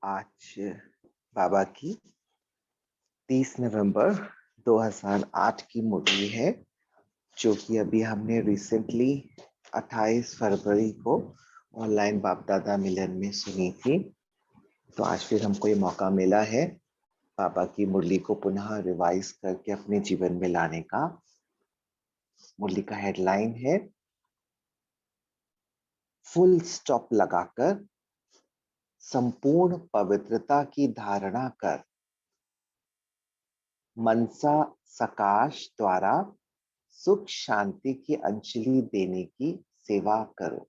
आज बाबा की 30 नवंबर 2008 की मुरली है, जो कि अभी हमने रिसेंटली 28 फरवरी को ऑनलाइन बाप दादा मिलन में सुनी थी। तो आज फिर हमको ये मौका मिला है बाबा की मुरली को पुनः रिवाइज करके अपने जीवन में लाने का। मुरली का हेडलाइन है फुल स्टॉप लगाकर संपूर्ण पवित्रता की धारणा कर मनसा सकाश द्वारा सुख शांति की अंजलि देने की सेवा करो।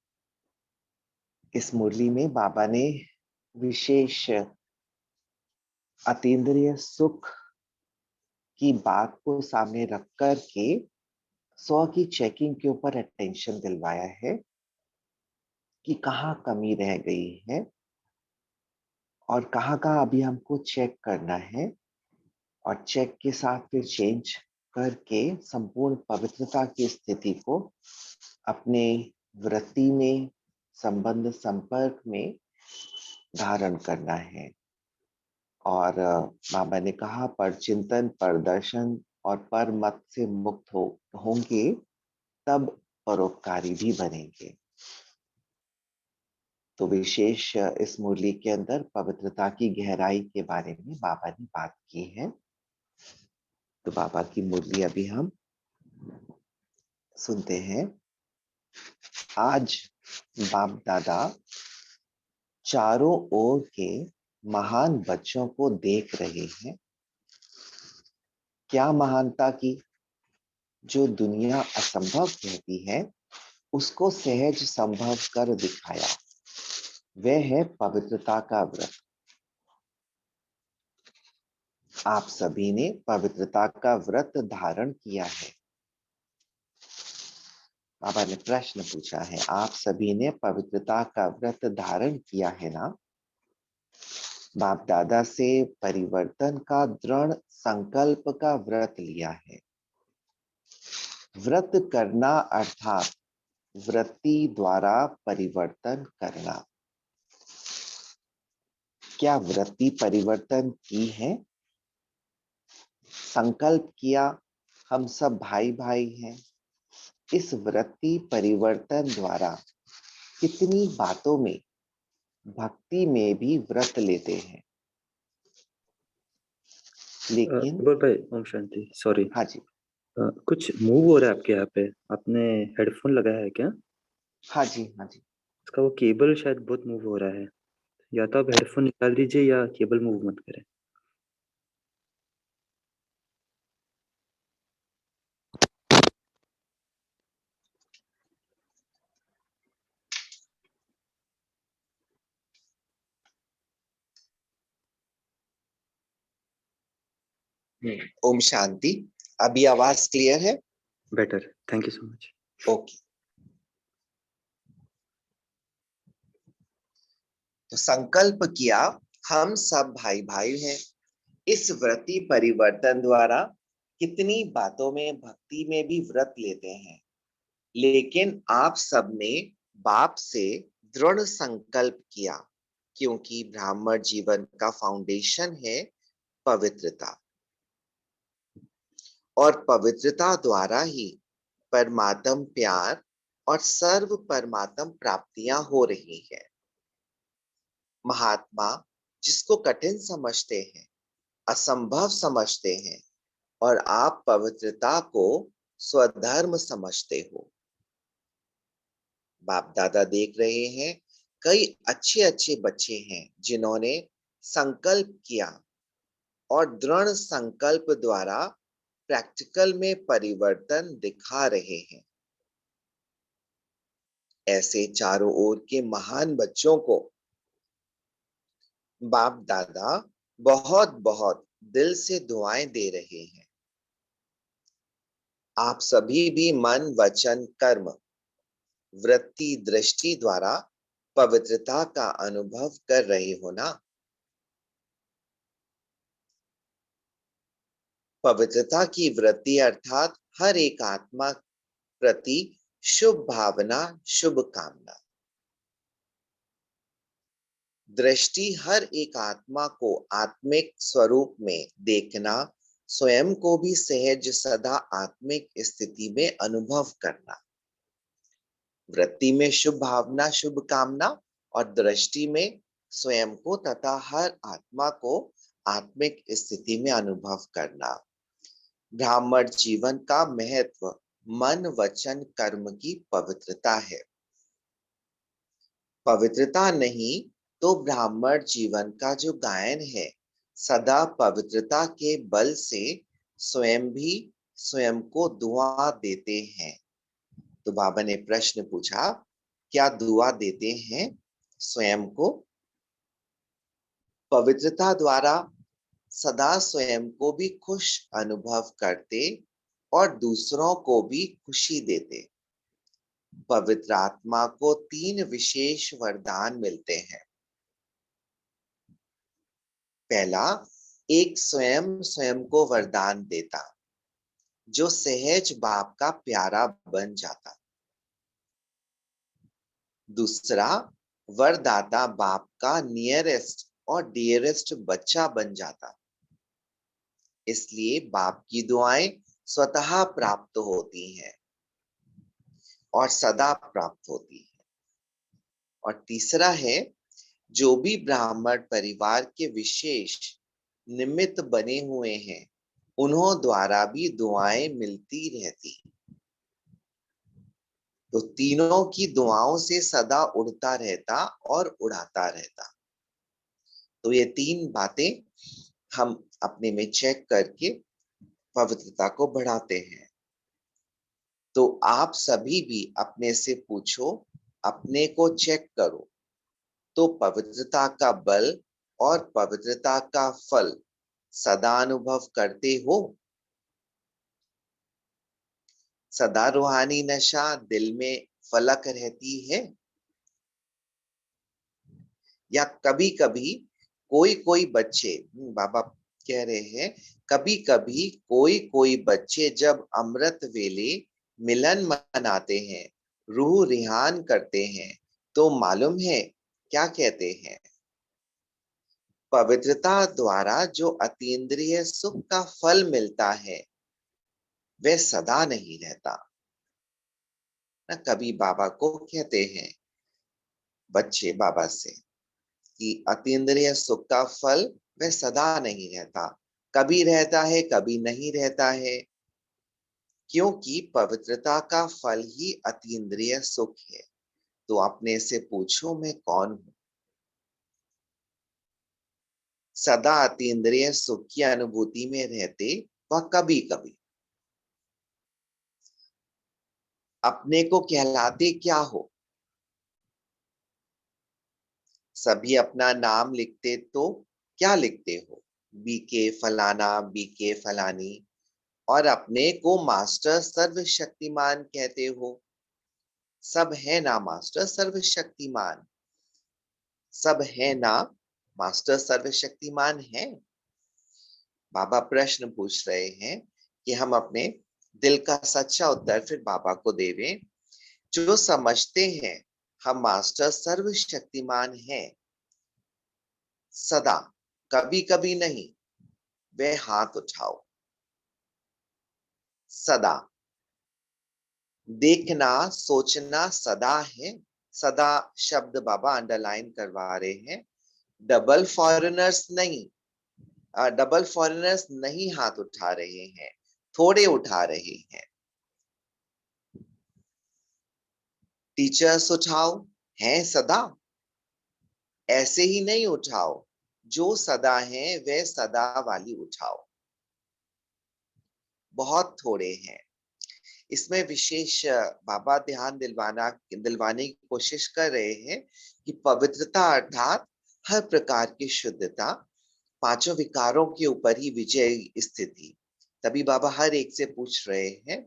इस मुरली में बाबा ने विशेष अतीन्द्रिय सुख की बात को सामने रख कर के स्व की चेकिंग के ऊपर अटेंशन दिलवाया है कि कहाँ कमी रह गई है और कहाँ कहाँ अभी हमको चेक करना है, और चेक के साथ फिर चेंज करके संपूर्ण पवित्रता की स्थिति को अपने वृत्ति में, संबंध संपर्क में धारण करना है। और बाबा ने कहा पर चिंतन, पर दर्शन और पर मत से मुक्त होंगे तब परोपकारी भी बनेंगे। तो विशेष इस मुरली के अंदर पवित्रता की गहराई के बारे में बाबा ने बात की है। तो बाबा की मुरली अभी हम सुनते हैं। आज बाप दादा चारों ओर के महान बच्चों को देख रहे हैं। क्या महानता की, जो दुनिया असंभव कहती है उसको सहज संभव कर दिखाया। वह है पवित्रता का व्रत। आप सभी ने पवित्रता का व्रत धारण किया है। बाबा ने प्रश्न पूछा है, आप सभी ने पवित्रता का व्रत धारण किया है ना? बाप दादा से परिवर्तन का दृढ़ संकल्प का व्रत लिया है। व्रत करना अर्थात वृत्ति द्वारा परिवर्तन करना। क्या वृत्ति परिवर्तन की है? संकल्प किया हम सब भाई भाई हैं। इस वृत्ति परिवर्तन द्वारा कितनी बातों में भक्ति में भी व्रत लेते हैं, लेकिन बोल भाई, ओम शांति। सॉरी, हाँ जी, कुछ मूव हो रहा है आपके यहाँ पे। आपने हेडफोन लगाया है क्या? हाँ जी, हाँ जी। इसका वो केबल शायद बहुत मूव हो रहा है। या तो आप हेडफोन निकाल दीजिए या केबल मूव मत करें। ओम शांति। अभी आवाज क्लियर है? Better, thank you so much. Okay. तो संकल्प किया हम सब भाई भाई हैं। इस व्रति परिवर्तन द्वारा कितनी बातों में भक्ति में भी व्रत लेते हैं, लेकिन आप सब ने बाप से दृढ़ संकल्प किया, क्योंकि ब्राह्मण जीवन का फाउंडेशन है पवित्रता, और पवित्रता द्वारा ही परमात्म प्यार और सर्व परमात्म प्राप्तियां हो रही है। महात्मा जिसको कठिन समझते हैं, असंभव समझते हैं, और आप पवित्रता को स्वधर्म समझते हो। बाप दादा देख रहे हैं कई अच्छे अच्छे बच्चे हैं जिन्होंने संकल्प किया और दृढ़ संकल्प द्वारा प्रैक्टिकल में परिवर्तन दिखा रहे हैं। ऐसे चारों ओर के महान बच्चों को बाप दादा बहुत बहुत दिल से दुआएं दे रहे हैं। आप सभी भी मन, वचन, कर्म, वृत्ति, दृष्टि द्वारा पवित्रता का अनुभव कर रहे हो ना? पवित्रता की वृत्ति अर्थात हर एक आत्मा प्रति शुभ भावना, शुभ कामना। दृष्टि हर एक आत्मा को आत्मिक स्वरूप में देखना, स्वयं को भी सहज सदा आत्मिक स्थिति में अनुभव करना। वृत्ति में शुभ भावना शुभ कामना और दृष्टि में स्वयं को तथा हर आत्मा को आत्मिक स्थिति में अनुभव करना। ब्राह्मण जीवन का महत्व मन वचन कर्म की पवित्रता है। पवित्रता नहीं तो ब्राह्मण जीवन का जो गायन है, सदा पवित्रता के बल से स्वयं भी स्वयं को दुआ देते हैं। तो बाबा ने प्रश्न पूछा, क्या दुआ देते हैं स्वयं को? पवित्रता द्वारा सदा स्वयं को भी खुश अनुभव करते और दूसरों को भी खुशी देते। पवित्र आत्मा को 3 विशेष वरदान मिलते हैं। पहला, एक स्वयं स्वयं को वरदान देता, जो सहज बाप का प्यारा बन जाता। दूसरा, वरदाता बाप का नियरेस्ट और डियरेस्ट बच्चा बन जाता, इसलिए बाप की दुआएं स्वतः प्राप्त होती हैं और सदा प्राप्त होती है। और तीसरा है, जो भी ब्राह्मण परिवार के विशेष निमित्त बने हुए हैं, उन्हों द्वारा भी दुआएं मिलती रहती। तो तीनों की दुआओं से सदा उड़ता रहता और उड़ाता रहता। तो ये 3 बातें हम अपने में चेक करके पवित्रता को बढ़ाते हैं। तो आप सभी भी अपने से पूछो, अपने को चेक करो, तो पवित्रता का बल और पवित्रता का फल सदा अनुभव करते हो? सदा रूहानी नशा दिल में फलक रहती है, या कभी कभी कोई कोई बच्चे, बाबा कह रहे हैं, कभी कभी कोई कोई बच्चे जब अमृत वेले मिलन मनाते हैं, रूह रिहान करते हैं, तो मालूम है क्या कहते हैं? पवित्रता द्वारा जो अतीन्द्रिय सुख का फल मिलता है, वह सदा नहीं रहता। ना कभी बाबा को कहते हैं बच्चे बाबा से कि अतीन्द्रिय सुख का फल वह सदा नहीं रहता, कभी रहता है कभी नहीं रहता है, क्योंकि पवित्रता का फल ही अतीन्द्रिय सुख है। तो अपने से पूछो, मैं कौन हूं? सदा अतीन्द्रिय सुख की अनुभूति में रहते वह कभी कभी अपने को कहलाते क्या हो? सभी अपना नाम लिखते तो क्या लिखते हो? बीके फलाना, बीके फलानी, और अपने को मास्टर सर्वशक्तिमान कहते हो। सब है ना मास्टर सर्वशक्तिमान? सब है ना मास्टर सर्वशक्तिमान है? बाबा प्रश्न पूछ रहे हैं कि हम अपने दिल का सच्चा उत्तर फिर बाबा को देवें। जो समझते हैं हम मास्टर सर्वशक्तिमान हैं, सदा, कभी कभी नहीं, वे हाथ उठाओ। सदा देखना सोचना सदा है। सदा शब्द बाबा अंडरलाइन करवा रहे हैं। डबल फॉरेनर्स नहीं, डबल फॉरेनर्स नहीं हाथ उठा रहे हैं, थोड़े उठा रहे हैं। टीचर्स उठाओ, हैं सदा, ऐसे ही नहीं उठाओ, जो सदा हैं वे सदा वाली उठाओ। बहुत थोड़े हैं। इसमें विशेष बाबा ध्यान दिलवाने की कोशिश कर रहे हैं कि पवित्रता अर्थात हर प्रकार की शुद्धता, पांचों विकारों के ऊपर ही विजय स्थिति। तभी बाबा हर एक से पूछ रहे हैं,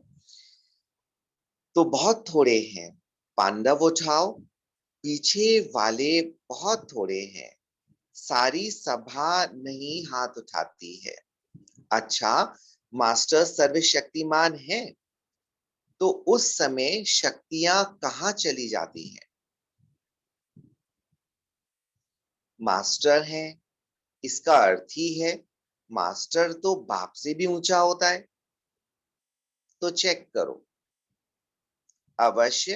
तो बहुत थोड़े हैं, पांडव उठाओ, पीछे वाले बहुत थोड़े हैं, सारी सभा नहीं हाथ उठाती है। अच्छा, मास्टर सर्वशक्तिमान है, तो उस समय शक्तियां कहाँ चली जाती हैं? मास्टर हैं, इसका अर्थ ही है मास्टर तो बाप से भी ऊंचा होता है। तो चेक करो, अवश्य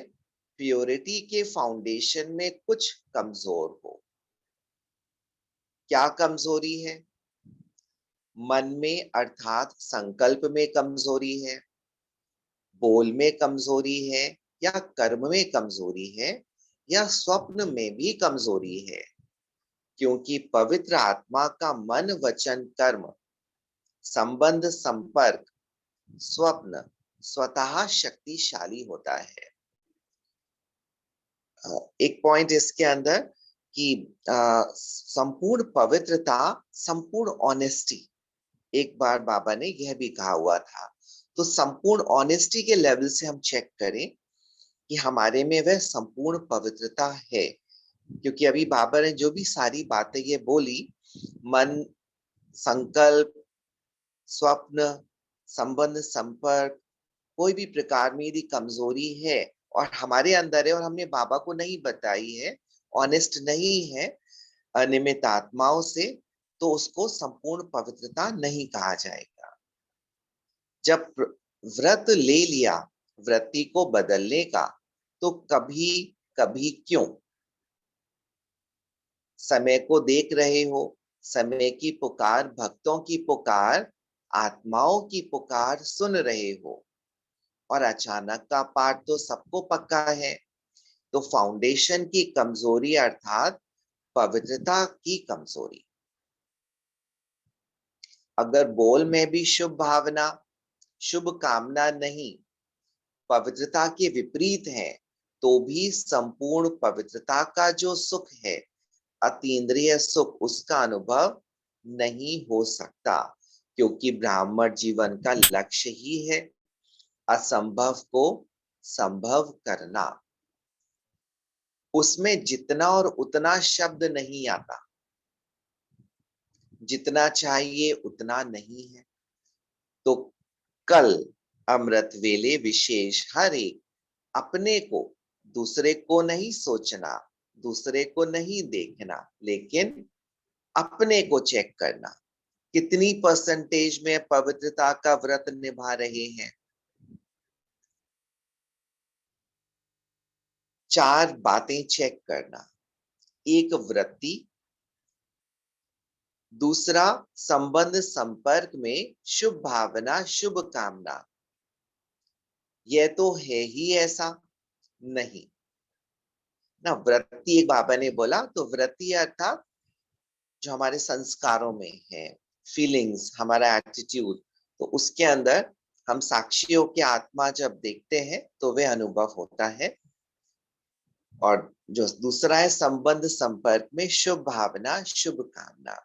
प्योरिटी के फाउंडेशन में कुछ कमजोर हो। क्या कमजोरी है? मन में अर्थात संकल्प में कमजोरी है, बोल में कमजोरी है, या कर्म में कमजोरी है, या स्वप्न में भी कमजोरी है। क्योंकि पवित्र आत्मा का मन वचन कर्म संबंध संपर्क स्वप्न स्वतः शक्तिशाली होता है। एक पॉइंट इसके अंदर कि संपूर्ण पवित्रता, संपूर्ण ऑनेस्टी, एक बार बाबा ने यह भी कहा हुआ था। तो संपूर्ण ऑनेस्टी के लेवल से हम चेक करें कि हमारे में वह संपूर्ण पवित्रता है। क्योंकि अभी बाबा ने जो भी सारी बातें ये बोली, मन, संकल्प, स्वप्न, संबंध, संपर्क, कोई भी प्रकार में यदि कमजोरी है और हमारे अंदर है और हमने बाबा को नहीं बताई है, ऑनेस्ट नहीं है अनियमित आत्माओं से, तो उसको संपूर्ण पवित्रता नहीं कहा जाएगा। जब व्रत ले लिया वृत्ति को बदलने का, तो कभी कभी क्यों समय को देख रहे हो, समय की पुकार, भक्तों की पुकार, आत्माओं की पुकार सुन रहे हो, और अचानक का पाठ तो सबको पक्का है। तो फाउंडेशन की कमजोरी अर्थात पवित्रता की कमजोरी। अगर बोल में भी शुभ भावना, शुभ कामना नहीं, पवित्रता के विपरीत है, तो भी संपूर्ण पवित्रता का जो सुख है, अतीन्द्रिय सुख, उसका अनुभव नहीं हो सकता। क्योंकि ब्राह्मण जीवन का लक्ष्य ही है असंभव को संभव करना। उसमें जितना और उतना शब्द नहीं आता, जितना चाहिए उतना नहीं है। तो कल अमृत वेले विशेष हर एक अपने को, दूसरे को नहीं सोचना, दूसरे को नहीं देखना, लेकिन अपने को चेक करना, कितनी परसेंटेज में पवित्रता का व्रत निभा रहे हैं। 4 बातें चेक करना, एक वृत्ति, दूसरा संबंध संपर्क में शुभ भावना, शुभ कामना, यह तो है ही ऐसा नहीं ना। वृत्ति एक बाबा ने बोला, तो वृत्ति अर्थात जो हमारे संस्कारों में है, फीलिंग्स, हमारा एटीट्यूड, तो उसके अंदर हम साक्षियों की आत्मा जब देखते हैं तो वह अनुभव होता है। और जो दूसरा है संबंध संपर्क में शुभ भावना, शुभ कामना।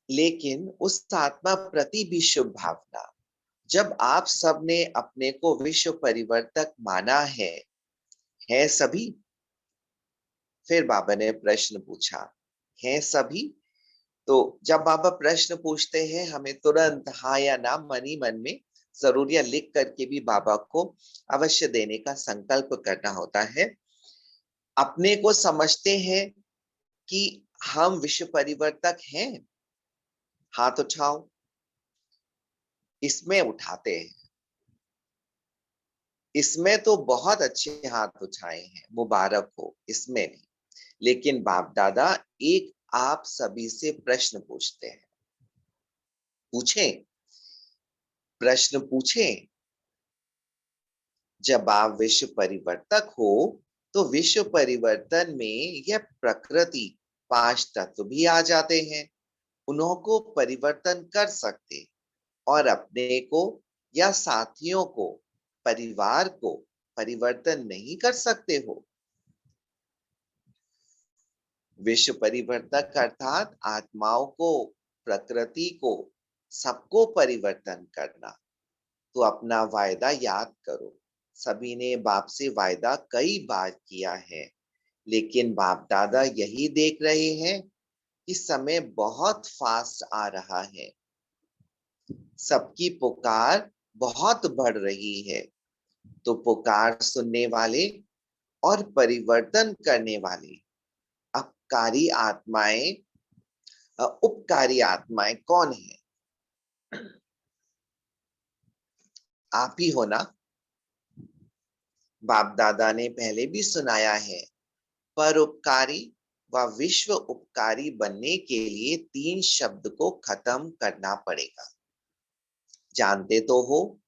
लेकिन उस आत्मा प्रति भी शुभ भावना, जब आप सबने अपने को विश्व परिवर्तक माना है सभी? फिर बाबा ने प्रश्न पूछा, है सभी? तो जब बाबा प्रश्न पूछते हैं, हमें तुरंत हाँ या ना मन ही मन में जरूर या लिख करके भी बाबा को अवश्य देने का संकल्प करना होता है। अपने को समझते हैं कि हम विश्व परिवर्तक हैं, हाथ उठाओ। इसमें उठाते हैं, इसमें तो बहुत अच्छे हाथ उठाए हैं, मुबारक हो इसमें भी। लेकिन बाप दादा एक आप सभी से प्रश्न पूछते हैं। पूछें, प्रश्न पूछें। जब आप विश्व परिवर्तक हो, तो विश्व परिवर्तन में यह प्रकृति 5 तत्व भी आ जाते हैं। उन्हों को परिवर्तन कर सकते और अपने को या साथियों को, परिवार को परिवर्तन नहीं कर सकते हो। विश्व परिवर्तक अर्थात आत्माओं को, प्रकृति को, सबको परिवर्तन करना। तो अपना वायदा याद करो। सभी ने बाप से वायदा कई बार किया है, लेकिन बाप दादा यही देख रहे हैं कि समय बहुत फास्ट आ रहा है, सबकी पुकार बहुत बढ़ रही है। तो पुकार सुनने वाले और परिवर्तन करने वाली अपकारी आत्माएं, उपकारी आत्माएं कौन है? आप ही हो ना? बाप दादा ने पहले भी सुनाया है, परोपकारी व विश्व उपकारी बनने के लिए 3 शब्द को खत्म करना पड़ेगा। जानते तो हो,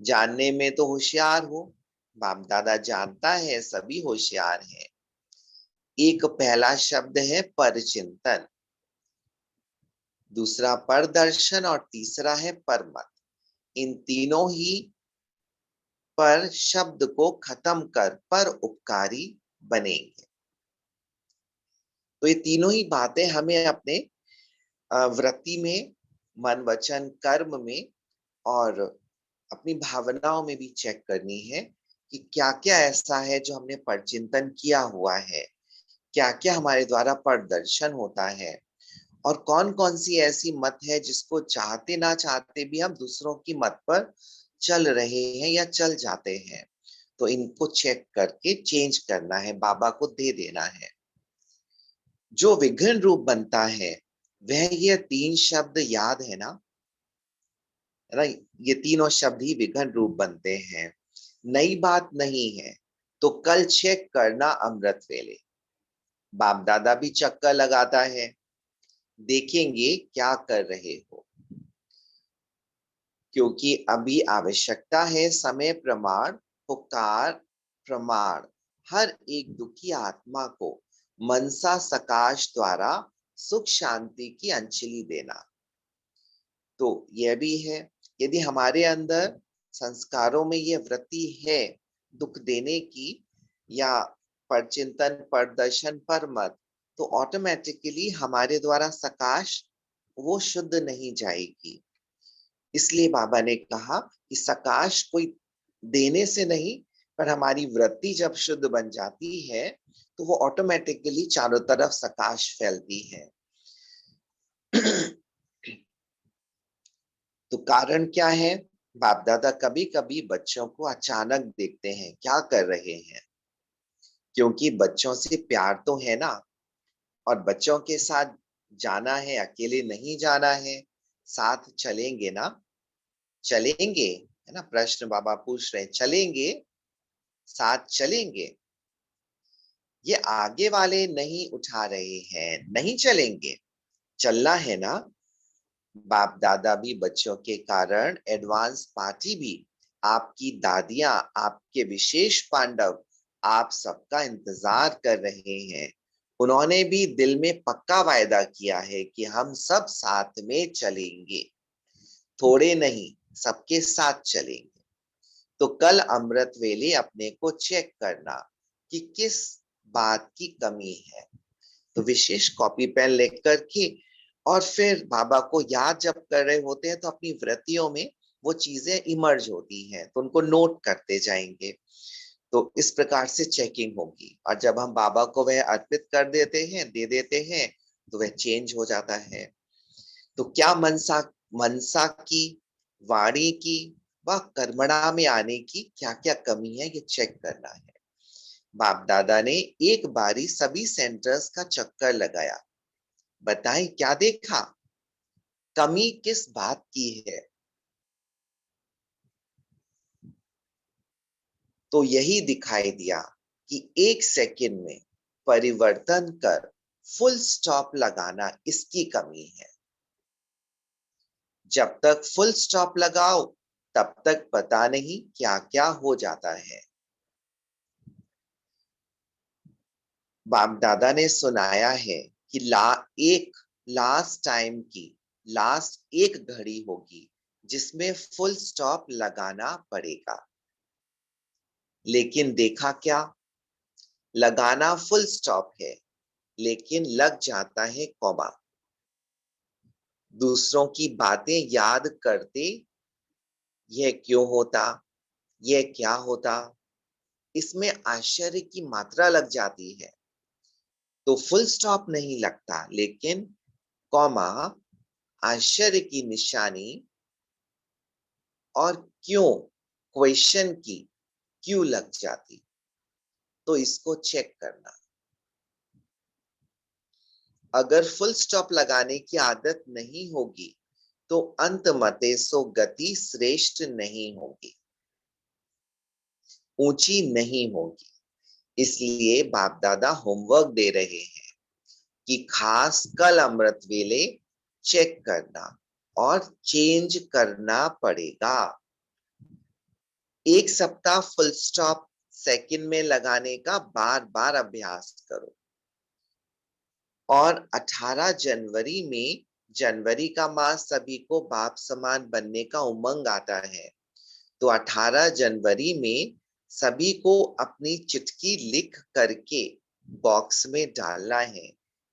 जानने में तो होशियार हो। बाप दादा जानता है सभी होशियार हैं। एक पहला शब्द है परचिंतन, दूसरा परदर्शन और तीसरा है परमत। इन तीनों ही पर शब्द को खत्म कर पर उपकारी बनेंगे। तो ये तीनों ही बातें हमें अपने वृत्ति में, मन वचन कर्म में और अपनी भावनाओं में भी चेक करनी है कि क्या क्या ऐसा है जो हमने परचिंतन किया हुआ है, क्या क्या हमारे द्वारा प्रदर्शन होता है, और कौन कौन सी ऐसी मत है जिसको चाहते ना चाहते भी हम दूसरों की मत पर चल रहे हैं या चल जाते हैं। तो इनको चेक करके चेंज करना है, बाबा को दे देना है। जो विघ्न रूप बनता है वह ये 3 शब्द याद है ना, है ना? ये तीनों शब्द ही विघ्न रूप बनते हैं, नई बात नहीं है। तो कल चेक करना अमृत वेले। बाप दादा भी चक्कर लगाता है, देखेंगे क्या कर रहे हो, क्योंकि अभी आवश्यकता है समय प्रमाण, पुकार प्रमाण, हर एक दुखी आत्मा को मनसा सकाश द्वारा सुख शांति की अंजलि देना। तो यह भी है, यदि हमारे अंदर संस्कारों में यह वृत्ति है दुख देने की या परचिंतन प्रदर्शन पर मत, तो ऑटोमेटिकली हमारे द्वारा सकाश वो शुद्ध नहीं जाएगी। इसलिए बाबा ने कहा कि सकाश कोई देने से नहीं, पर हमारी वृत्ति जब शुद्ध बन जाती है तो वो ऑटोमेटिकली चारों तरफ सकाश फैलती है। तो कारण क्या है? बाप दादा कभी कभी बच्चों को अचानक देखते हैं क्या कर रहे हैं, क्योंकि बच्चों से प्यार तो है ना, और बच्चों के साथ जाना है, अकेले नहीं जाना है, साथ चलेंगे ना, चलेंगे, है ना? प्रश्न बाबा पूछ रहे हैं, चलेंगे, साथ चलेंगे। ये आगे वाले नहीं उठा रहे हैं, नहीं चलेंगे, चलना है ना। बाप दादा भी बच्चों के कारण एडवांस पार्टी भी, आपकी दादियां, आपके विशेष पांडव आप सबका इंतजार कर रहे हैं। उन्होंने भी दिल में पक्का वायदा किया है कि हम सब साथ में चलेंगे, थोड़े नहीं, सबके साथ चलेंगे। तो कल अमृत वेले अपने को चेक करना कि किस बात की कमी है। तो विशेष कॉपी पेन लेकर के और फिर बाबा को याद जब कर रहे होते हैं तो अपनी वृत्तियों में वो चीजें इमर्ज होती हैं, तो उनको नोट करते जाएंगे। तो इस प्रकार से चेकिंग होगी, और जब हम बाबा को वह अर्पित कर देते हैं, दे देते हैं, तो वह चेंज हो जाता है। तो क्या मनसा, मनसा की, वाणी की व कर्मणा में आने की क्या क्या कमी है, ये चेक करना है। बाप दादा ने एक बारी सभी सेंटर्स का चक्कर लगाया, बताएं क्या देखा, कमी किस बात की है? तो यही दिखाई दिया कि 1 सेकंड में परिवर्तन कर फुल स्टॉप लगाना, इसकी कमी है। जब तक फुल स्टॉप लगाओ तब तक पता नहीं क्या क्या हो जाता है। बाप दादा ने सुनाया है कि एक लास्ट टाइम की लास्ट एक घड़ी होगी जिसमें फुल स्टॉप लगाना पड़ेगा। लेकिन देखा क्या, लगाना फुल स्टॉप है लेकिन लग जाता है कॉमा। दूसरों की बातें याद करते, यह क्यों होता, यह क्या होता, इसमें आश्चर्य की मात्रा लग जाती है। तो फुल स्टॉप नहीं लगता, लेकिन कॉमा, आश्चर्य की निशानी और क्यों क्वेश्चन की क्यू लग जाती। तो इसको चेक करना। अगर फुल स्टॉप लगाने की आदत नहीं होगी तो अंत मते सो गति श्रेष्ठ नहीं होगी, ऊंची नहीं होगी। इसलिए बाप दादा होमवर्क दे रहे हैं कि खास कल अमृत वेले चेक करना और चेंज करना पड़ेगा। एक सप्ताह फुल स्टॉप सेकंड में लगाने का बार बार अभ्यास करो। और 18 जनवरी में, जनवरी का मास सभी को बाप समान बनने का उमंग आता है, तो 18 जनवरी में सभी को अपनी चिट्ठी लिख करके बॉक्स में डालना है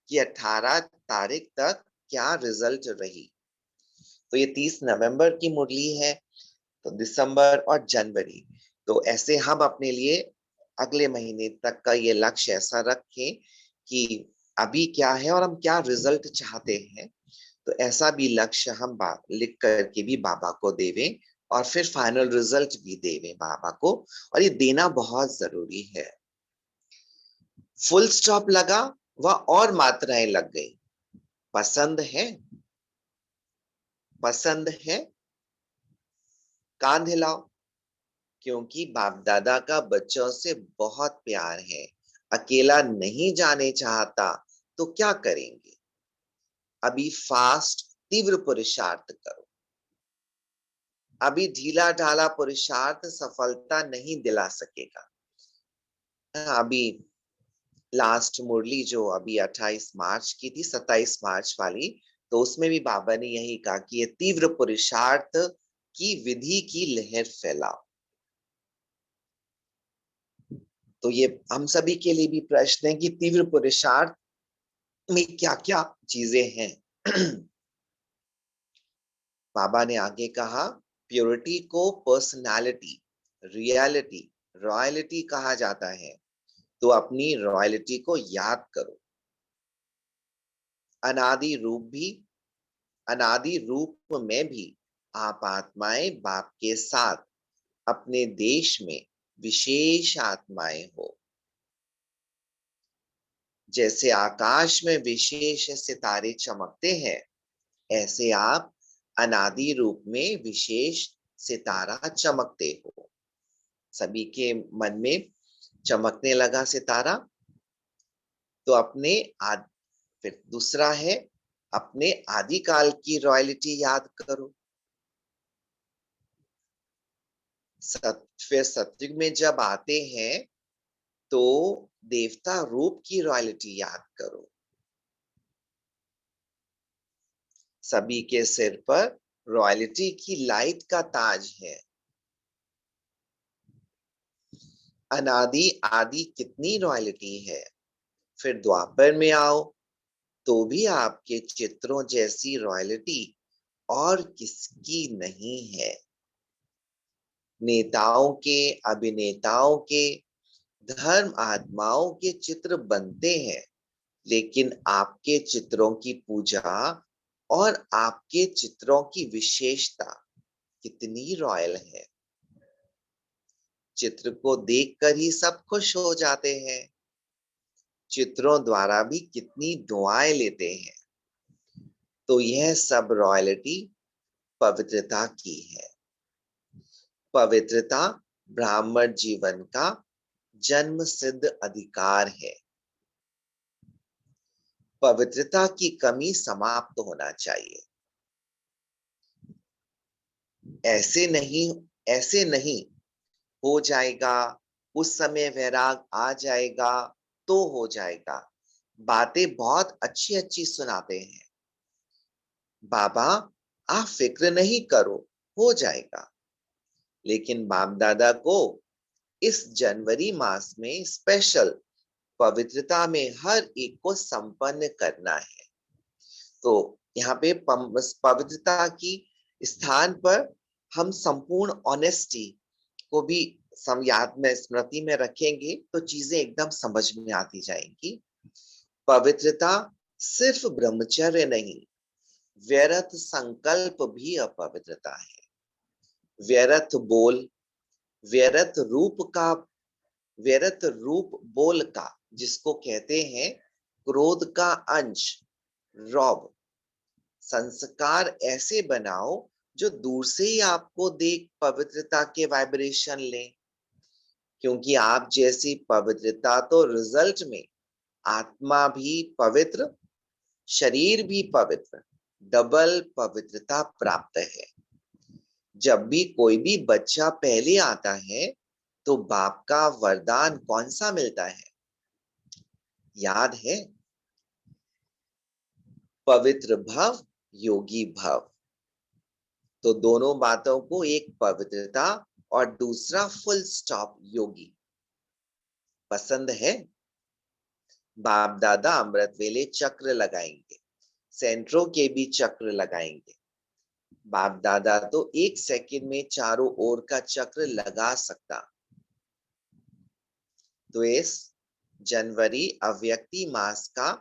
कि 18 तारीख तक क्या रिजल्ट रही। तो ये 30 नवंबर की मुरली है, तो दिसंबर और जनवरी, तो ऐसे हम अपने लिए अगले महीने तक का ये लक्ष्य ऐसा रखें कि अभी क्या है और हम क्या रिजल्ट चाहते हैं। तो ऐसा भी लक्ष्य हम लिख करके भी बाबा को देवें और फिर फाइनल रिजल्ट भी देवें बाबा को, और ये देना बहुत जरूरी है। फुल स्टॉप लगा व और मात्राएं लग गई। पसंद है? पसंद है? कान हिलाओ, क्योंकि बाप दादा का बच्चों से बहुत प्यार है। अकेला नहीं जाने चाहता तो क्या करेंगे? अभी फास्ट तीव्र पुरुषार्थ करो। अभी ढीला ढाला पुरुषार्थ सफलता नहीं दिला सकेगा। अभी लास्ट मुरली जो अभी 28 मार्च की थी, 27 मार्च वाली, तो उसमें भी बाबा ने यही कहा कि ये तीव्र पुरुषार्थ की विधि की लहर फैलाओ। तो ये हम सभी के लिए भी प्रश्न है कि तीव्र पुरुषार्थ में क्या क्या चीजें हैं। बाबा ने आगे कहा, प्योरिटी को पर्सनालिटी, रियलिटी, रॉयलिटी कहा जाता है, तो अपनी रॉयलिटी को याद करो। अनादि रूप भी, अनादि रूप में भी आप आत्माएं बाप के साथ अपने देश में विशेष आत्माएं हो। जैसे आकाश में विशेष सितारे चमकते हैं, ऐसे आप अनादि रूप में विशेष सितारा चमकते हो। सभी के मन में चमकने लगा सितारा, तो अपने फिर दूसरा है, अपने आदिकाल की रॉयलिटी याद करो। फिर सत्युग में जब आते हैं तो देवता रूप की रॉयलिटी याद करो। सभी के सिर पर रॉयलिटी की लाइट का ताज है। अनादि आदि कितनी रॉयलिटी है। फिर द्वापर में आओ तो भी आपके चित्रों जैसी रॉयलिटी और किसकी नहीं है। नेताओं के, अभिनेताओं के, धर्म आत्माओं के चित्र बनते हैं, लेकिन आपके चित्रों की पूजा और आपके चित्रों की विशेषता कितनी रॉयल है। चित्र को देखकर ही सब खुश हो जाते हैं। चित्रों द्वारा भी कितनी दुआएं लेते हैं। तो यह सब रॉयलिटी पवित्रता की है। पवित्रता ब्राह्मण जीवन का जन्म सिद्ध अधिकार है। पवित्रता की कमी समाप्त होना चाहिए। ऐसे नहीं हो जाएगा, उस समय वैराग आ जाएगा तो हो जाएगा। बातें बहुत अच्छी अच्छी सुनाते हैं, बाबा आप फिक्र नहीं करो, हो जाएगा। लेकिन बाप दादा को इस जनवरी मास में स्पेशल पवित्रता में हर एक को संपन्न करना है। तो यहाँ पे पवित्रता की स्थान पर हम संपूर्ण ऑनेस्टी को भी याद में, स्मृति में रखेंगे तो चीजें एकदम समझ में आती जाएंगी। पवित्रता सिर्फ ब्रह्मचर्य नहीं, व्यर्थ संकल्प भी अपवित्रता है। व्यर्थ बोल, व्यर्थ रूप बोल का, जिसको कहते हैं क्रोध का अंश, रौब। संस्कार ऐसे बनाओ जो दूर से ही आपको देख पवित्रता के वाइब्रेशन ले, क्योंकि आप जैसी पवित्रता तो रिजल्ट में आत्मा भी पवित्र, शरीर भी पवित्र, डबल पवित्रता प्राप्त है। जब भी कोई भी बच्चा पहले आता है तो बाप का वरदान कौन सा मिलता है, याद है? पवित्र भव, योगी भव। तो दोनों बातों को, एक पवित्रता और दूसरा फुल स्टॉप योगी, पसंद है? बाप दादा अमृत वेले चक्र लगाएंगे, सेंट्रो के भी चक्र लगाएंगे। बाप दादा तो 1 सेकंड में चारों ओर का चक्र लगा सकता। तो इस जनवरी अव्यक्ति मास का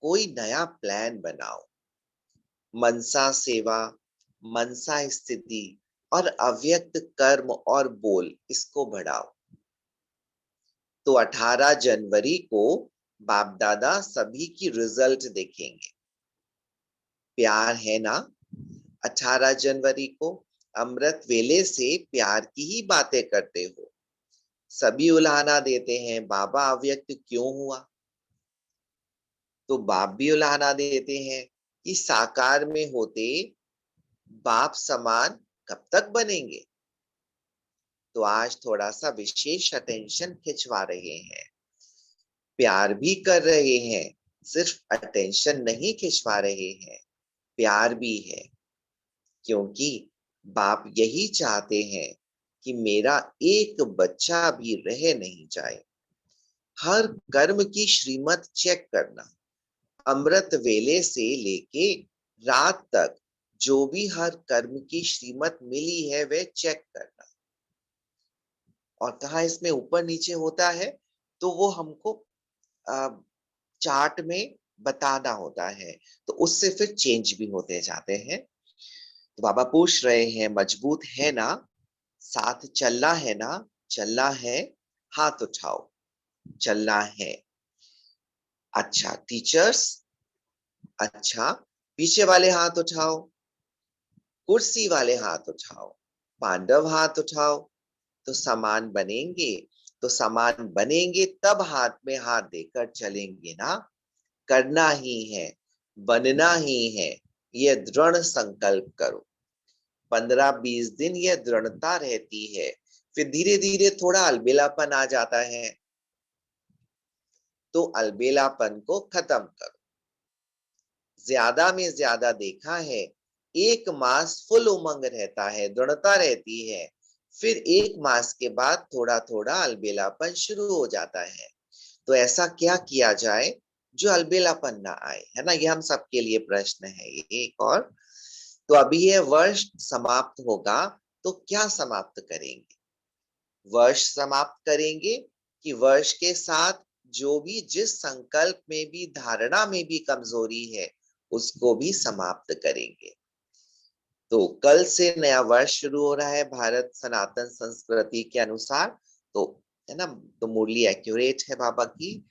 कोई नया प्लान बनाओ। मनसा सेवा, मनसा स्थिति और अव्यक्त कर्म और बोल, इसको बढ़ाओ। तो 18 जनवरी को बाप दादा सभी की रिजल्ट देखेंगे। प्यार है ना? 18 जनवरी को अमृत वेले से प्यार की ही बातें करते हो। सभी उलाहना देते हैं, बाबा अव्यक्त क्यों हुआ? तो बाप भी उलाहना देते हैं कि साकार में होते बाप समान कब तक बनेंगे? तो आज थोड़ा सा विशेष अटेंशन खिंचवा रहे हैं, प्यार भी कर रहे हैं, सिर्फ अटेंशन नहीं खिंचवा रहे हैं, प्यार भी है। क्योंकि बाप यही चाहते हैं कि मेरा एक बच्चा भी रह नहीं जाए। हर कर्म की श्रीमत चेक करना, अमृत वेले से लेके रात तक जो भी हर कर्म की श्रीमत मिली है वह चेक करना। और कहा इसमें ऊपर नीचे होता है तो वो हमको चार्ट में बताना होता है, तो उससे फिर चेंज भी होते जाते हैं। तो बाबा पूछ रहे हैं, मजबूत है ना? साथ चलना है ना? चलना है, हाथ उठाओ। चलना है। अच्छा टीचर्स, अच्छा पीछे वाले हाथ उठाओ। कुर्सी वाले हाथ उठाओ। पांडव हाथ उठाओ। तो समान बनेंगे, तो समान बनेंगे तब हाथ में हाथ देकर चलेंगे ना। करना ही है, बनना ही है, यह दृढ़ संकल्प करो। 15-20 दिन यह दृढ़ता रहती है, फिर धीरे धीरे थोड़ा अलबेलापन आ जाता है। तो अलबेलापन को खत्म करो। ज्यादा में ज्यादा देखा है 1 मास फुल उमंग रहता है, दृढ़ता रहती है, फिर 1 मास के बाद थोड़ा थोड़ा अलबेलापन शुरू हो जाता है। तो ऐसा क्या किया जाए जो अलबेलापन ना आए, है ना? ये हम सबके लिए प्रश्न है ये एक और। तो अभी ये वर्ष समाप्त होगा, तो क्या समाप्त करेंगे? वर्ष समाप्त करेंगे कि वर्ष के साथ जो भी जिस संकल्प में भी धारणा में भी कमजोरी है उसको भी समाप्त करेंगे। तो कल से नया वर्ष शुरू हो रहा है भारत सनातन संस्कृति के अनुसार, तो है ना? तो मुरली एक्यूरेट है बाबा की।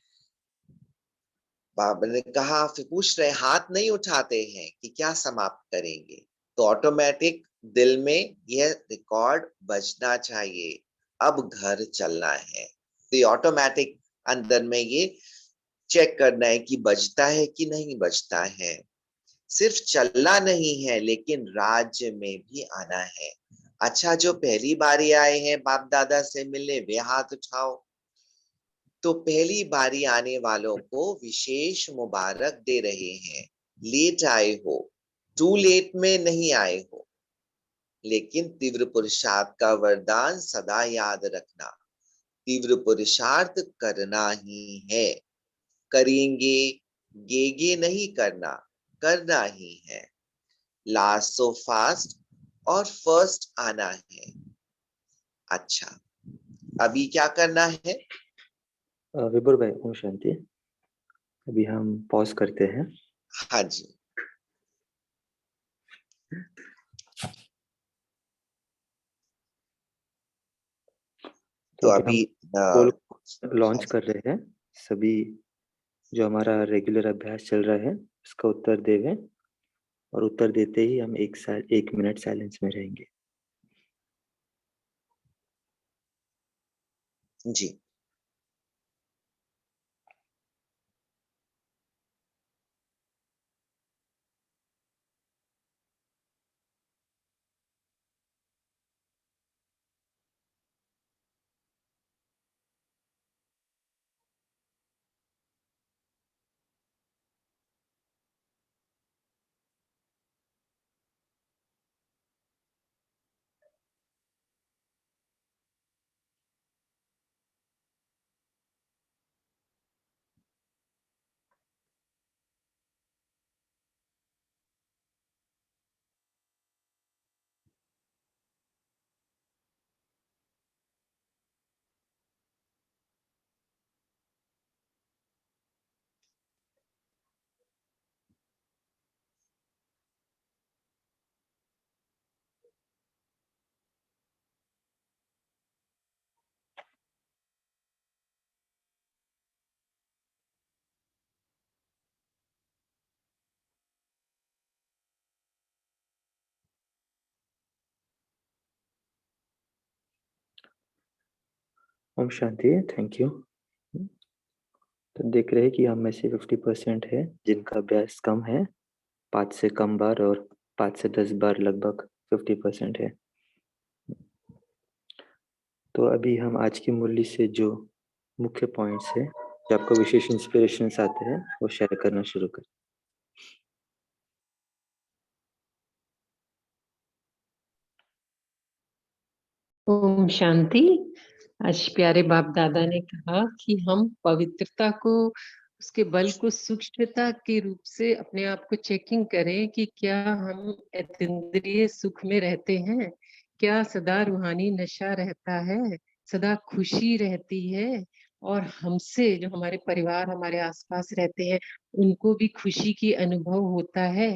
बाबा ने कहा, फिर पूछ रहे हाथ नहीं उठाते हैं कि क्या समाप्त करेंगे, तो ऑटोमेटिक दिल में यह रिकॉर्ड बजना चाहिए, अब घर चलना है। तो ये ऑटोमेटिक अंदर में ये चेक करना है कि बजता है कि नहीं बजता है। सिर्फ चलना नहीं है लेकिन राज्य में भी आना है। अच्छा जो पहली बारी आए हैं बाप दादा से मिलने वे हाथ उठाओ। तो पहली बारी आने वालों को विशेष मुबारक दे रहे हैं। लेट आए हो, टू लेट में नहीं आए हो, लेकिन तीव्र पुरुषार्थ का वरदान सदा याद रखना। तीव्र पुरुषार्थ करना ही है, करेंगे, गेगे नहीं करना, करना ही है। लास्ट सो फास्ट और फर्स्ट आना है। अच्छा अभी क्या करना है? विपुल भाई, ओम शांति। अभी हम पॉज करते हैं। हाँ जी। तो अभी अभी हम पोल लॉन्च कर रहे हैं। सभी जो हमारा रेगुलर अभ्यास चल रहा है उसका उत्तर देवें, और उत्तर देते ही हम 1 मिनट साइलेंस में रहेंगे। जी। ओम शांति। Thank you. तो देख रहे हैं कि हम में से 50% है जिनका अभ्यास कम है, 5 से कम बार, और 5 से 10 बार लगभग 50% है। तो अभी हम आज की मुरली से जो मुख्य पॉइंट्स है, जो आपको विशेष इंस्पिरेशंस आते हैं, वो शेयर करना शुरू करें। ओम शांति। आज प्यारे बाप दादा ने कहा कि हम पवित्रता को, उसके बल को सूक्ष्मता के रूप से अपने आप को चेकिंग करें कि क्या हम अतीन्द्रिय सुख में रहते हैं, क्या सदा रूहानी नशा रहता है, सदा खुशी रहती है, और हमसे जो हमारे परिवार हमारे आसपास रहते हैं उनको भी खुशी की अनुभव होता है।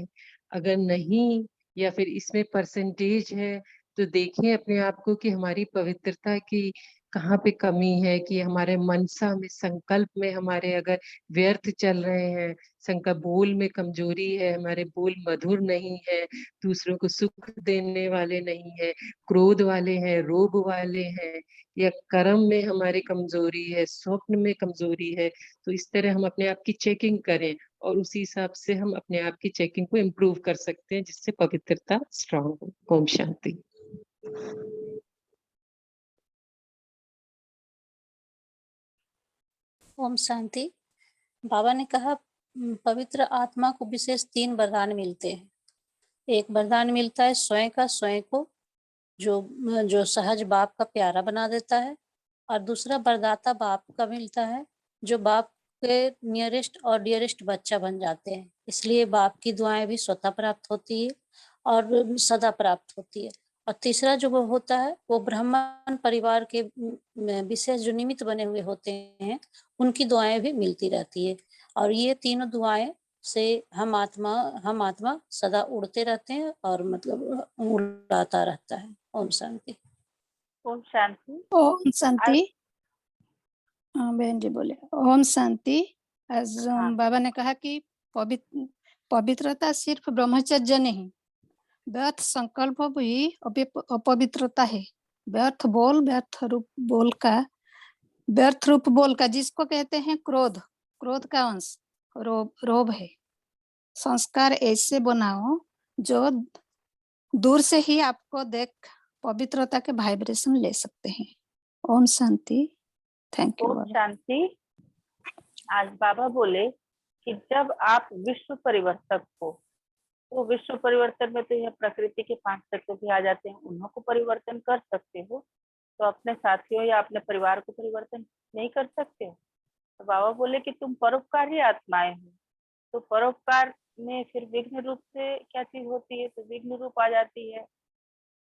अगर नहीं, या फिर इसमें परसेंटेज है, तो देखें अपने आप को कि हमारी पवित्रता की कहाँ पे कमी है, कि हमारे मनसा में, संकल्प में हमारे अगर व्यर्थ चल रहे हैं, संकल्प बोल में कमजोरी है, हमारे बोल मधुर नहीं है, दूसरों को सुख देने वाले नहीं है, क्रोध वाले हैं, रोब वाले हैं, या कर्म में हमारी कमजोरी है, स्वप्न में कमजोरी है, तो इस तरह हम अपने आप की चेकिंग करें और उसी हिसाब से हम अपने आप की चेकिंग को इम्प्रूव कर सकते हैं, जिससे पवित्रता स्ट्रांग हो। ओम शांति। ओम शांति। बाबा ने कहा पवित्र आत्मा को विशेष 3 वरदान मिलते हैं। एक वरदान मिलता है स्वयं का, स्वयं को जो सहज बाप का प्यारा बना देता है, और दूसरा वरदाता बाप का मिलता है जो बाप के नियरेस्ट और डियरेस्ट बच्चा बन जाते हैं। इसलिए बाप की दुआएं भी स्वतः प्राप्त होती है और सदा प्राप्त होती है। और तीसरा जो वो होता है वो ब्राह्मण परिवार के विशेष जो निमित्त बने हुए होते हैं उनकी दुआएं भी मिलती रहती है, और ये तीनों दुआएं से हम आत्मा सदा उड़ते रहते हैं और मतलब उड़ाता रहता है। ओम शांति। ओम शांति। ओम शांति। बहन जी बोले ओम शांति। आज बाबा ने कहा कि पवित्रता सिर्फ ब्रह्मचर्य नहीं, व्यर्थ संकल्प भी अपवित्रता है। व्यर्थ रूप बोल का जिसको कहते हैं क्रोध का अंश रोब है। संस्कार ऐसे बनाओ जो दूर से ही आपको देख पवित्रता के वाइब्रेशन ले सकते हैं। ओम शांति। थैंक यू ओम बाबा। शांति। आज बाबा बोले कि जब आप विश्व परिवर्तक हो, तो विश्व परिवर्तन में तो यह प्रकृति के 5 तत्व भी आ जाते हैं, उन्हों को परिवर्तन कर सकते हो, तो अपने साथियों या अपने परिवार को परिवर्तन नहीं कर सकते हो। तो बाबा बोले कि तुम परोपकारी आत्माएं हो, तो परोपकार में फिर विघ्न रूप से क्या चीज होती है, तो विघ्न रूप आ जाती है।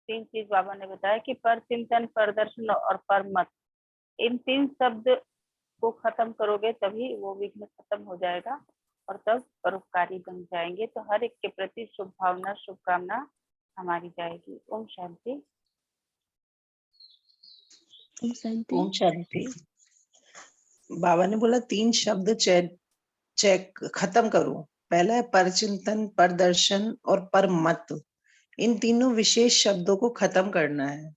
3 चीज बाबा ने बताया कि पर चिंतन, पर दर्शन और पर मत। इन 3 शब्द को खत्म करोगे तभी वो विघ्न खत्म हो जाएगा और तब परोपकारी बन जाएंगे। तो हर एक के प्रति शुभ भावना, शुभकामना हमारी जाएगी। ओम शांति। ओम शांति। ओम शांति। बाबा ने बोला 3 शब्द चेक खत्म करो। पहला है परचिंतन, परदर्शन और परमत। इन तीनों विशेष शब्दों को खत्म करना है,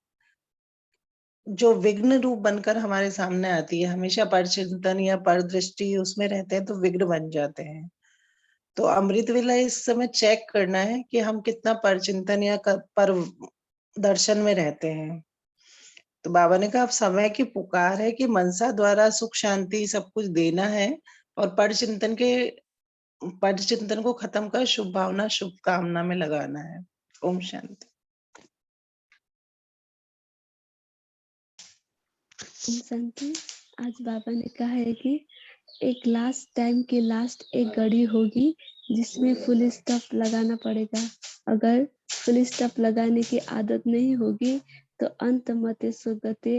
जो विघ्न रूप बनकर हमारे सामने आती है। हमेशा परचिंतन या परदृष्टि उसमें रहते हैं तो विघ्न बन जाते हैं। तो अमृत वेला इस समय चेक करना है कि हम कितना परचिंतन या पर दर्शन में रहते हैं। तो बाबा ने कहा अब समय की पुकार है कि मनसा द्वारा सुख शांति सब कुछ देना है और परचिंतन को खत्म कर शुभ भावना शुभ कामना में लगाना है। ओम शांति। ओम शांति। आज बाबा ने कहा है कि एक लास्ट टाइम की लास्ट एक घड़ी होगी जिसमें फुल स्टॉप लगाना पड़ेगा। अगर फुल स्टॉप लगाने की आदत नहीं होगी तो अंत मते सुगते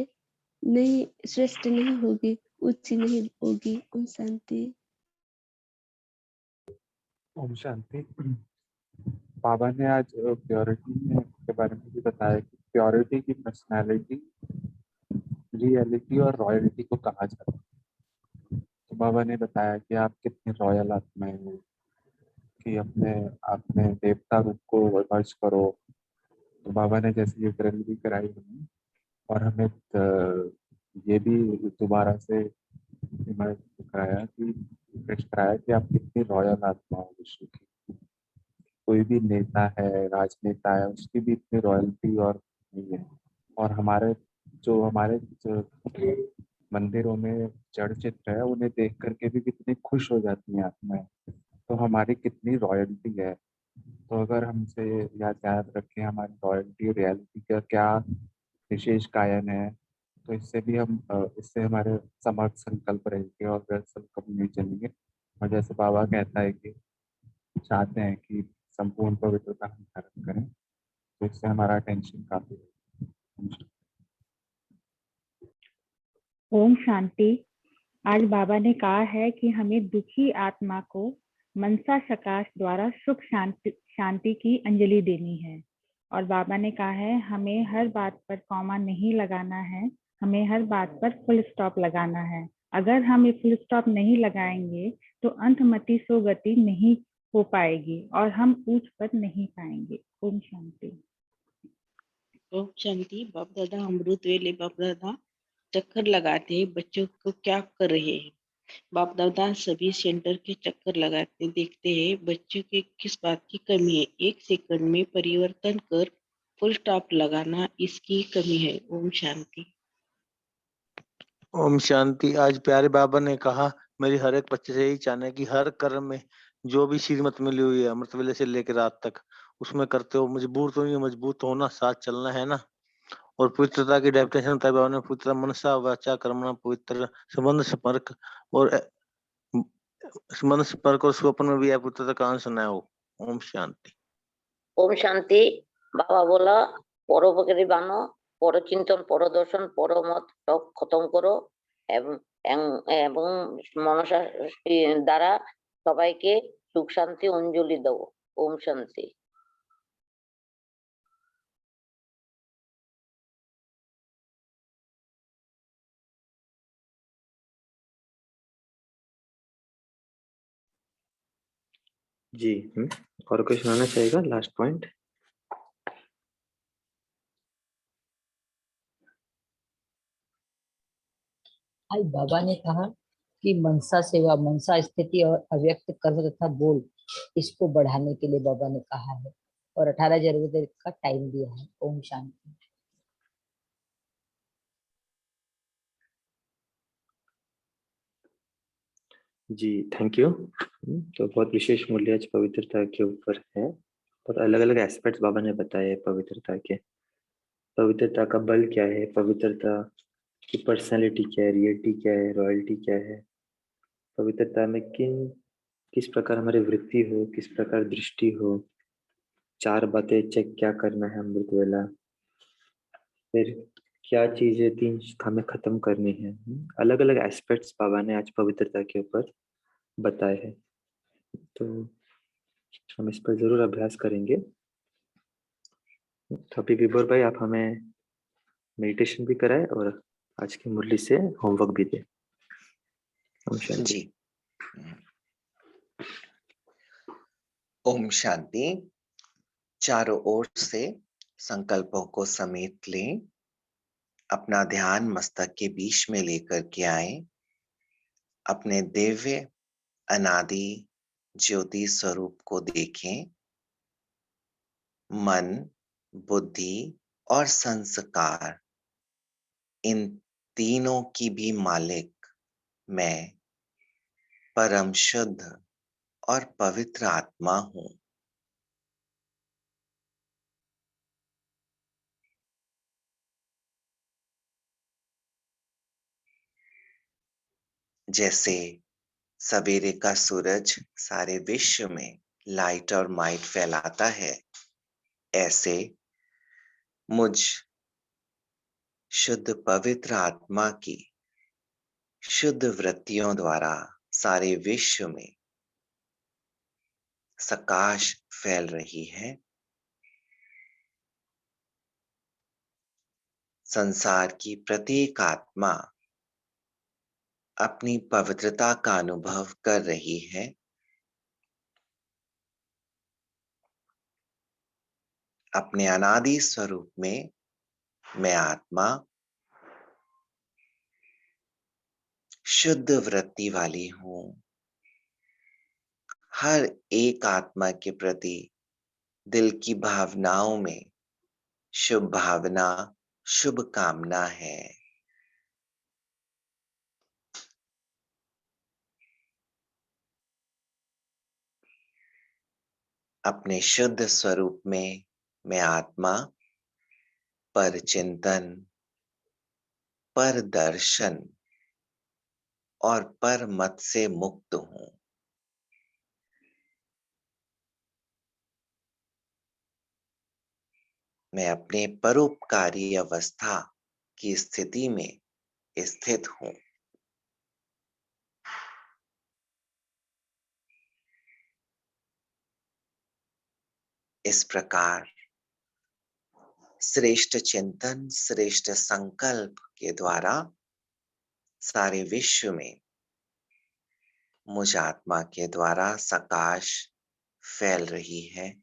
नहीं, श्रेष्ठ नहीं होगी, उच्च नहीं होगी। ओम शांति। ओम शांति। बाबा ने आज प्योरिटी के बारे में भी बताया कि प्योरिटी की पर्सनालिटी, रियलिटी और रॉयल्टी को कहा जाता है। तो बाबा ने बताया कि आप कितनी रॉयल आत्माएं हो, कि अपने देवता रूप को वर्ष करो। तो बाबा ने जैसे ये ड्रिल भी कराई हमें, और हमें ये भी दोबारा से कराया कि आप कितनी रॉयल आत्मा हो विश्व की। कोई भी नेता है, राजनेता है, उसकी भी इतनी रॉयल्टी और नहीं है। और हमारे जो मंदिरों में जड़ चित्र है, उन्हें देख करके भी कितनी खुश हो जाती हैं आत्माएं। तो हमारी कितनी रॉयल्टी है। तो अगर हमसे याद रखें हमारी रॉयल्टी रियलिटी का क्या विशेष गायन है, तो इससे हमारे समर्थ संकल्प रहेंगे और व्यर्थ संकल्प नहीं चलेंगे। और जैसे बाबा कहता है कि चाहते हैं कि संपूर्ण पवित्रता हम धारण करें, तो इससे हमारा टेंशन काफी है। ओम शांति। आज बाबा ने कहा है कि हमें दुखी आत्मा को मनसा सकाश द्वारा सुख शांति की अंजलि देनी है। और बाबा ने कहा है हमें हर बात पर कॉमा नहीं लगाना है, हमें हर बात पर फुल स्टॉप लगाना है। अगर हम ये फुल स्टॉप नहीं लगाएंगे तो अंतमति सोगति नहीं हो पाएगी और हम ऊंच पद नहीं पाएंगे। ओम शांति। ओम शांति। बाप दादा अमृत वेले बाप दादा चक्कर लगाते हैं, बच्चों को क्या कर रहे हैं। बाप दादा सभी सेंटर के चक्कर लगाते देखते हैं बच्चों की किस बात की कमी है। 1 सेकंड में परिवर्तन कर फुल स्टॉप लगाना इसकी कमी है। ओम शांति। ओम शांति। आज प्यारे बाबा ने कहा मेरी हर एक बच्चे से यही चाहना है कि हर कर्म में जो भी श्रीमत मिली हुई है अमृत वेले से लेकर रात तक, उसमें करते हो मजबूर तो नहीं, मजबूत होना, साथ चलना है ना। और पवित्रता की डेफिनेशन बताई बाबा ने, पवित्र मनसा वाचा कर्मणा पवित्र, संबंध संपर्क और स्वप्न में भी पवित्रता का अंश न हो। ओम शांति। ओम शांति। बाबा बोला परोपकारी बानो, परचिंतन, परदर्शन, परमत सब खत्म करो एवं मनसा द्वारा सबाइके सुख शांति अंजलि दो। ओम शांति। जी और कुछ सुनाना चाहेगा लास्ट पॉइंट? आज बाबा ने कहा कि मनसा सेवा, मनसा स्थिति और अव्यक्त कर्म तथा बोल, इसको बढ़ाने के लिए बाबा ने कहा है और 18 जनवरी का टाइम दिया है। ओम शांति। जी थैंक यू। तो बहुत विशेष मूल्य आज पवित्रता के ऊपर है और अलग अलग एस्पेक्ट्स बाबा ने बताए पवित्रता के। पवित्रता का बल क्या है, पवित्रता की पर्सनालिटी क्या है, रियलिटी क्या है, रॉयल्टी क्या है, पवित्रता में किस प्रकार हमारी वृत्ति हो, किस प्रकार दृष्टि हो, 4 बातें चेक क्या करना है अमृत वेला, फिर क्या चीजें 3 हमें खत्म करनी है। अलग अलग एस्पेक्ट्स बाबा ने आज पवित्रता के ऊपर बताए हैं, तो हम इस पर जरूर अभ्यास करेंगे। तो अभी विभोर भाई आप हमें मेडिटेशन भी कराए और आज की मुरली से होमवर्क भी दे। ओम शांति। जी। ओम शांति। चारों ओर से संकल्पों को समेट लें, अपना ध्यान मस्तक के बीच में लेकर के आए, अपने दिव्य अनादि ज्योति स्वरूप को देखें। मन, बुद्धि और संस्कार, इन तीनों की भी मालिक मैं परम शुद्ध और पवित्र आत्मा हूं। जैसे सवेरे का सूरज सारे विश्व में लाइट और माइट फैलाता है, ऐसे मुझ शुद्ध पवित्र आत्मा की शुद्ध वृत्तियों द्वारा सारे विश्व में सकाश फैल रही है। संसार की प्रत्येक आत्मा अपनी पवित्रता का अनुभव कर रही है। अपने अनादि स्वरूप में मैं आत्मा शुद्ध वृत्ति वाली हूं। हर एक आत्मा के प्रति दिल की भावनाओं में शुभ भावना, शुभ कामना है। अपने शुद्ध स्वरूप में मैं आत्मा पर चिंतन, पर दर्शन और पर मत से मुक्त हूं। मैं अपने परोपकारी अवस्था की स्थिति में स्थित हूं। इस प्रकार श्रेष्ठ चिंतन, श्रेष्ठ संकल्प के द्वारा सारे विश्व में मुझ आत्मा के द्वारा सकाश फैल रही है।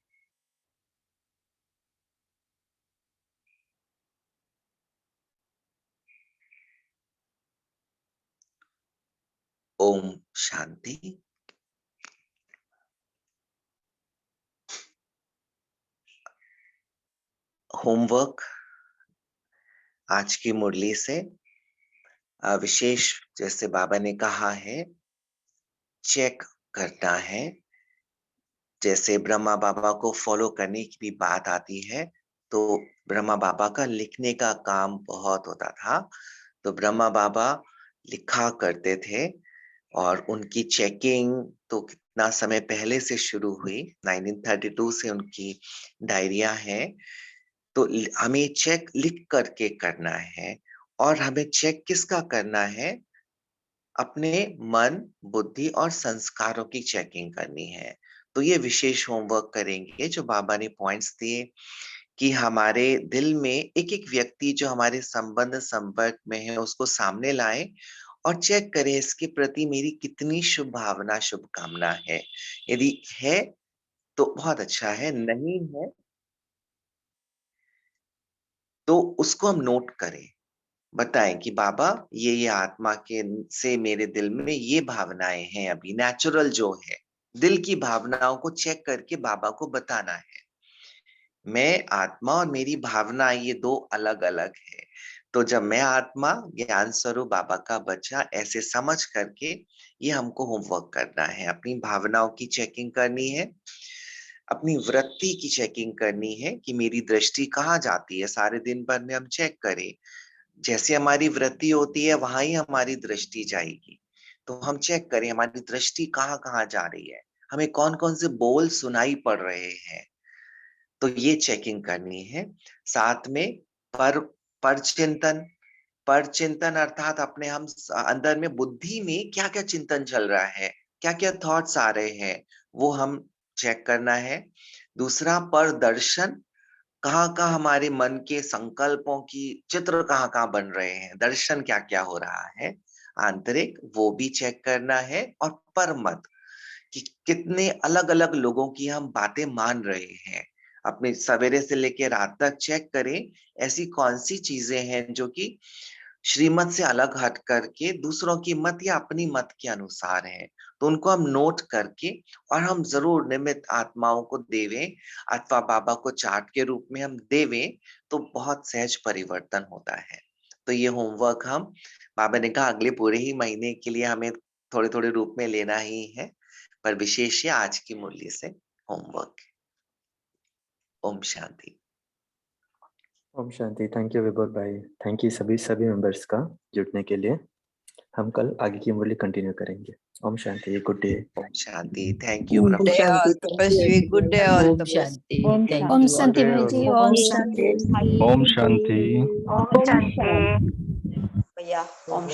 ओम शांति। होमवर्क आज की मुरली से विशेष, जैसे बाबा ने कहा है, चेक करना है। जैसे ब्रह्मा बाबा को फॉलो करने की भी बात आती है, तो ब्रह्मा बाबा का लिखने का काम बहुत होता था। तो ब्रह्मा बाबा लिखा करते थे और उनकी चेकिंग तो कितना समय पहले से शुरू हुई। 1932 से उनकी डायरिया है। तो हमें चेक लिख करके करना है। और हमें चेक किसका करना है? अपने मन, बुद्धि और संस्कारों की चेकिंग करनी है। तो ये विशेष होमवर्क करेंगे जो बाबा ने पॉइंट्स दिए कि हमारे दिल में एक एक व्यक्ति जो हमारे संबंध संपर्क में है उसको सामने लाए और चेक करें इसके प्रति मेरी कितनी शुभ भावना, शुभकामना है। यदि है तो बहुत अच्छा है, नहीं है तो उसको हम नोट करें, बताएं कि बाबा ये आत्मा के से मेरे दिल में ये भावनाएं हैं। अभी नेचुरल जो है दिल की भावनाओं को चेक करके बाबा को बताना है। मैं आत्मा और मेरी भावना ये दो अलग अलग है। तो जब मैं आत्मा ज्ञान स्वरूप बाबा का बच्चा ऐसे समझ करके ये हमको होमवर्क करना है। अपनी भावनाओं की चेकिंग करनी है, अपनी वृत्ति की चेकिंग करनी है कि मेरी दृष्टि कहाँ जाती है। सारे दिन भर में हम चेक करें, जैसे हमारी वृत्ति होती है वहां ही हमारी दृष्टि जाएगी। तो हम चेक करें हमारी दृष्टि कहाँ कहाँ जा रही है, हमें कौन कौन से बोल सुनाई पड़ रहे हैं। तो ये चेकिंग करनी है। साथ में पर चिंतन, पर चिंतन अर्थात अपने हम अंदर में बुद्धि में क्या क्या चिंतन चल रहा है, क्या क्या थॉट्स आ रहे हैं, वो हम चेक करना है। दूसरा पर दर्शन, कहाँ हमारे मन के संकल्पों की चित्र कहाँ बन रहे हैं, दर्शन क्या हो रहा है आंतरिक, वो भी चेक करना है। और परमत कि कितने अलग अलग लोगों की हम बातें मान रहे हैं, अपने सवेरे से लेकर रात तक चेक करें ऐसी कौन सी चीजें हैं जो कि श्रीमत से अलग हट करके दूसरों की मत या अपनी मत के अनुसार है, तो उनको हम नोट करके और हम जरूर निमित्त आत्माओं को देवें अथवा बाबा को चार्ट के रूप में हम देवें, तो बहुत सहज परिवर्तन होता है। तो ये होमवर्क हम, बाबा ने कहा अगले पूरे ही महीने के लिए हमें थोड़े थोड़े रूप में लेना ही है, पर विशेष आज की मुरली से होमवर्क। ओम शांति। ओम शांति। थैंक यू विभोर भाई, थैंक यू सभी मेंबर्स का जुड़ने के लिए। हम कल आगे की मुरली कंटिन्यू करेंगे। ओम शांति, गुड डे। ओम शांति, थैंक यू Good प्रभु। day all, तपस्वी, good day all, ओम तपस्वी। शांति। थैंक ओम यू शांति भाई जी, ओम शांति। ओम शांति। ओम शांति। भैया ओम